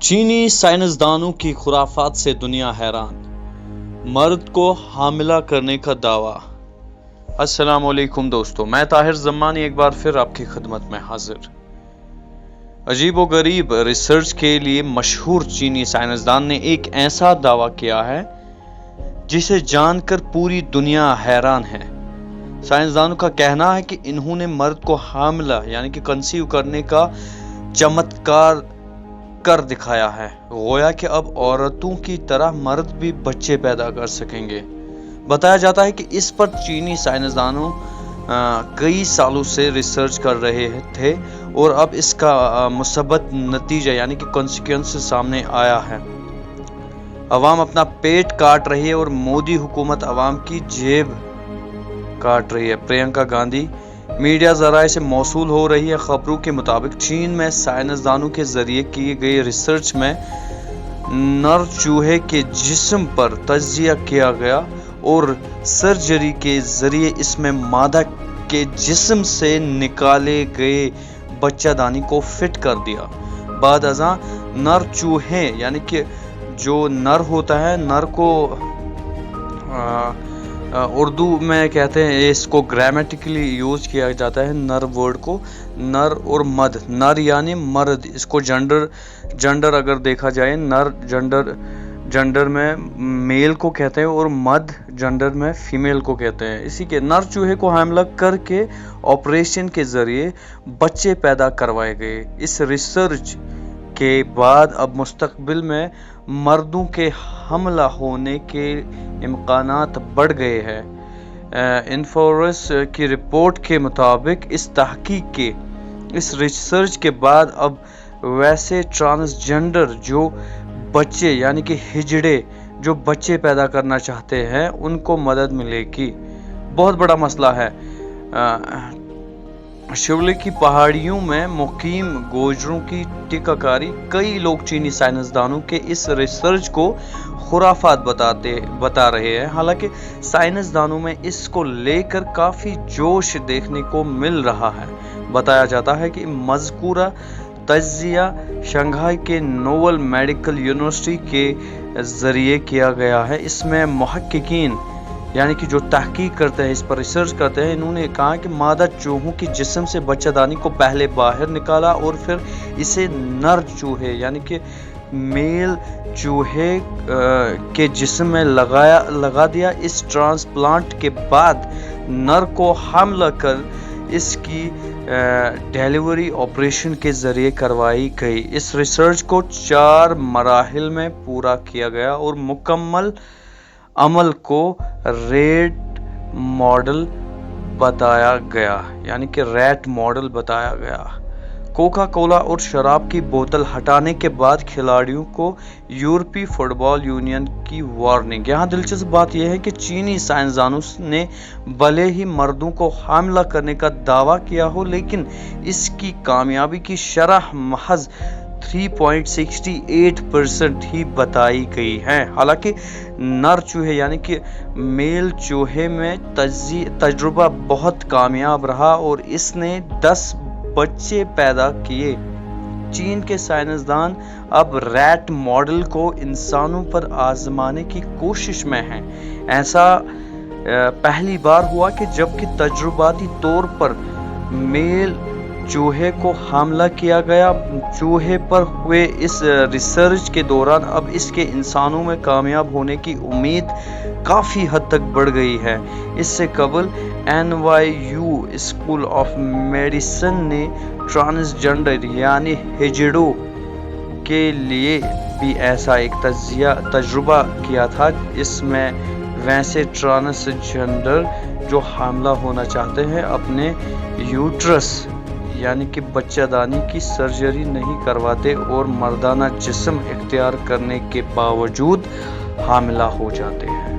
چینی سائنسدانوں کی خرافات سے دنیا حیران، مرد کو حاملہ کرنے کا دعویٰ۔ السلام علیکم دوستو، میں طاہر زمانی ایک بار پھر آپ کی خدمت میں حاضر۔ عجیب و غریب ریسرچ کے لیے مشہور چینی سائنسدان نے ایک ایسا دعویٰ کیا ہے جسے جان کر پوری دنیا حیران ہے۔ سائنسدانوں کا کہنا ہے کہ انہوں نے مرد کو حاملہ یعنی کہ کنسیو کرنے کا چمتکار کر دکھایا ہے، گویا کہ اب عورتوں کی طرح مرد بھی بچے پیدا کر سکیں گے۔ بتایا جاتا ہے کہ اس پر چینی سائنسدانوں کئی سالوں سے ریسرچ کر رہے تھے اور اب اس کا مثبت نتیجہ یعنی کہ کانسیکوینس سامنے آیا ہے۔ عوام اپنا پیٹ کاٹ رہی ہے اور مودی حکومت عوام کی جیب کاٹ رہی ہے۔ پرینکا گاندھی میڈیا ذرائع سے موصول ہو رہی ہے۔ خبروں کے مطابق چین میں سائنسدانوں کے ذریعے کیے گئے ریسرچ میں نر چوہے کے جسم پر تجزیہ کیا گیا اور سرجری کے ذریعے اس میں مادہ کے جسم سے نکالے گئے بچہ دانی کو فٹ کر دیا۔ بعد ازاں نر چوہے یعنی کہ جو نر ہوتا ہے، نر کو اردو میں کہتے ہیں، اس کو گرامیٹیکلی یوز کیا جاتا ہے نر ورڈ کو، نر اور مد۔ نر یعنی مرد، اس کو جنڈر اگر دیکھا جائے، نر جنڈر میں میل کو کہتے ہیں اور مد جنڈر میں فیمیل کو کہتے ہیں۔ اسی کے نر چوہے کو حاملہ کر کے آپریشن کے ذریعے بچے پیدا کروائے گئے۔ اس ریسرچ کے بعد اب مستقبل میں مردوں کے حاملہ ہونے کے امکانات بڑھ گئے ہیں۔ انفورس کی رپورٹ کے مطابق اس تحقیق کے اس ریسرچ کے بعد اب ویسے ٹرانسجنڈر جو بچے یعنی کہ ہجڑے جو بچے پیدا کرنا چاہتے ہیں ان کو مدد ملے گی۔ بہت بڑا مسئلہ ہے۔ شیولے کی پہاڑیوں میں مقیم گوجروں کی ٹیکہ کاری۔ کئی لوگ چینی سائنسدانوں کے اس ریسرچ کو خرافات بتا رہے ہیں، حالانکہ سائنسدانوں میں اس کو لے کر کافی جوش دیکھنے کو مل رہا ہے۔ بتایا جاتا ہے کہ مذکورہ تجزیہ شنگھائی کے نوول میڈیکل یونیورسٹی کے ذریعے کیا گیا ہے۔ اس میں محققین یعنی کہ جو تحقیق کرتے ہیں، اس پر ریسرچ کرتے ہیں، انہوں نے کہا کہ مادہ چوہوں کے جسم سے بچہ دانی کو پہلے باہر نکالا اور پھر اسے نر چوہے یعنی کہ میل چوہے کے جسم میں لگا دیا۔ اس ٹرانسپلانٹ کے بعد نر کو حاملہ کر اس کی ڈیلیوری آپریشن کے ذریعے کروائی گئی۔ اس ریسرچ کو 4 مراحل میں پورا کیا گیا اور مکمل عمل کو ریٹ ماڈل بتایا گیا۔ کوکا کولا اور شراب کی بوتل ہٹانے کے بعد کھلاڑیوں کو یورپی فٹبال یونین کی وارننگ۔ یہاں دلچسپ بات یہ ہے کہ چینی سائنسدانوں نے بھلے ہی مردوں کو حاملہ کرنے کا دعویٰ کیا ہو، لیکن اس کی کامیابی کی شرح محض 3.68% ہی بتائی گئی ہے۔ حالانکہ نر چوہے یعنی کہ میل چوہے میں تجربہ بہت کامیاب رہا اور اس نے 10 بچے پیدا کیے۔ چین کے سائنسدان اب ریٹ ماڈل کو انسانوں پر آزمانے کی کوشش میں ہیں۔ ایسا پہلی بار ہوا کہ جبکہ تجرباتی طور پر میل چوہے کو حاملہ کیا گیا۔ چوہے پر ہوئے اس ریسرچ کے دوران اب اس کے انسانوں میں کامیاب ہونے کی امید کافی حد تک بڑھ گئی ہے۔ اس سے قبل NYU اسکول آف میڈیسن نے ٹرانسجنڈر یعنی ہجڑوں کے لیے بھی ایسا ایک تجربہ کیا تھا۔ اس میں ویسے ٹرانسجنڈر جو حاملہ ہونا چاہتے ہیں اپنے یوٹرس یعنی کہ بچہ دانی کی سرجری نہیں کرواتے اور مردانہ جسم اختیار کرنے کے باوجود حاملہ ہو جاتے ہیں۔